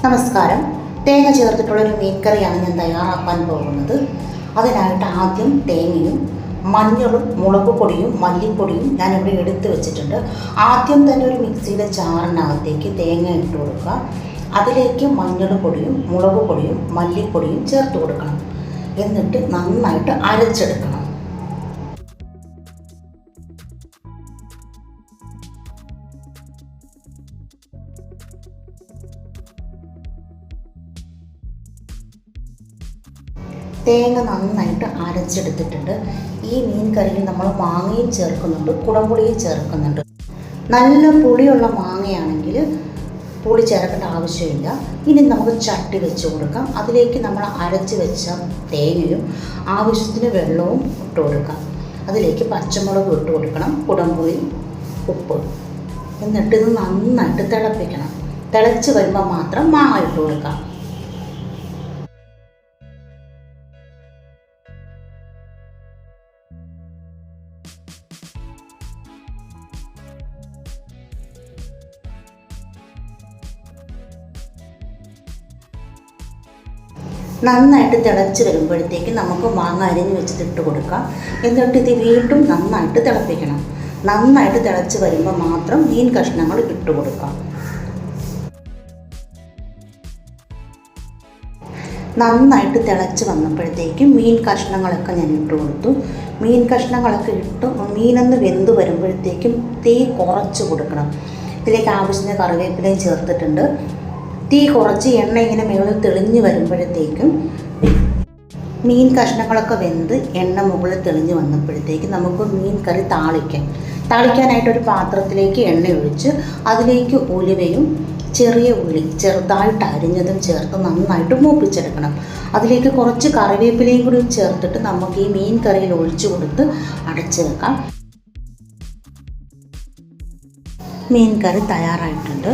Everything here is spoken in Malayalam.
നമസ്കാരം. തേങ്ങ ചേർത്തിട്ടുള്ളൊരു മീൻ കറിയാണ് ഞാൻ തയ്യാറാക്കാൻ പോകുന്നത്. അതിനായിട്ട് ആദ്യം തേങ്ങയും മഞ്ഞളും മുളക് പൊടിയും മല്ലിപ്പൊടിയും ഞാനിവിടെ എടുത്ത് വെച്ചിട്ടുണ്ട്. ആദ്യം തന്നെ ഒരു മിക്സിയുടെ ജാറിനകത്തേക്ക് തേങ്ങ ഇട്ട് കൊടുക്കുക. അതിലേക്ക് മഞ്ഞൾ പൊടിയും മുളക് പൊടിയും മല്ലിപ്പൊടിയും ചേർത്ത് കൊടുക്കണം. എന്നിട്ട് നന്നായിട്ട് അരച്ചെടുക്കണം. തേങ്ങ നന്നായിട്ട് അരച്ചെടുത്തിട്ടുണ്ട്. ഈ മീൻ കറിയിൽ നമ്മൾ മാങ്ങയും ചേർക്കുന്നുണ്ട്, കുടംപുളിയും ചേർക്കുന്നുണ്ട്. നല്ല പുളിയുള്ള മാങ്ങയാണെങ്കിൽ പുളി ചേർക്കേണ്ട ആവശ്യമില്ല. ഇനി നമുക്ക് ചട്ടി വെച്ച് കൊടുക്കാം. അതിലേക്ക് നമ്മൾ അരച്ച് വെച്ച തേങ്ങയും ആവശ്യത്തിന് വെള്ളവും ഇട്ട് കൊടുക്കാം. അതിലേക്ക് പച്ചമുളക് ഇട്ട് കൊടുക്കണം, കുടംപുളി, ഉപ്പ്. എന്നിട്ട് ഇത് നന്നായിട്ട് തിളപ്പിക്കണം. തിളച്ച് വരുമ്പോൾ മാത്രം മാങ്ങ ഇട്ട് കൊടുക്കാം. നന്നായിട്ട് തിളച്ച് വരുമ്പോഴത്തേക്ക് നമുക്ക് മാങ്ങ അരിഞ്ഞ് വെച്ചിട്ട് കൊടുക്കാം. എന്നിട്ട് ഇത് വീണ്ടും നന്നായിട്ട് തിളപ്പിക്കണം. നന്നായിട്ട് തിളച്ച് വരുമ്പോൾ മാത്രം മീൻ കഷ്ണങ്ങൾ ഇട്ട് കൊടുക്കാം. നന്നായിട്ട് തിളച്ച് വന്നപ്പോഴത്തേക്കും മീൻ കഷ്ണങ്ങളൊക്കെ ഞാൻ ഇട്ട് കൊടുത്തു. മീൻ കഷ്ണങ്ങളൊക്കെ ഇട്ട് മീനൊന്ന് വെന്ത് വരുമ്പോഴത്തേക്കും തീ കുറച്ച് കൊടുക്കണം. ഇതിലേക്ക് ആവശ്യത്തിന് കറിവേപ്പിലയും ചേർത്തിട്ടുണ്ട്. തീ കുറച്ച് എണ്ണ ഇങ്ങനെ മുകളിൽ തെളിഞ്ഞ് വരുമ്പോഴത്തേക്കും മീൻ കഷ്ണങ്ങളൊക്കെ വെന്ത് എണ്ണ മുകളിൽ തെളിഞ്ഞ് വന്നപ്പോഴത്തേക്കും നമുക്ക് മീൻ കറി താളിക്കാനായിട്ടൊരു പാത്രത്തിലേക്ക് എണ്ണ ഒഴിച്ച് അതിലേക്ക് ഉലുവയും ചെറിയ ഉള്ളി ചെറുതായിട്ട് അരിഞ്ഞതും ചേർത്ത് നന്നായിട്ട് മൂപ്പിച്ചെടുക്കണം. അതിലേക്ക് കുറച്ച് കറിവേപ്പിലയും കൂടി ചേർത്തിട്ട് നമുക്ക് ഈ മീൻ കറിയിൽ ഒഴിച്ച് കൊടുത്ത് അടച്ച് വെക്കാം. മീൻ കറി തയ്യാറായിട്ടുണ്ട്.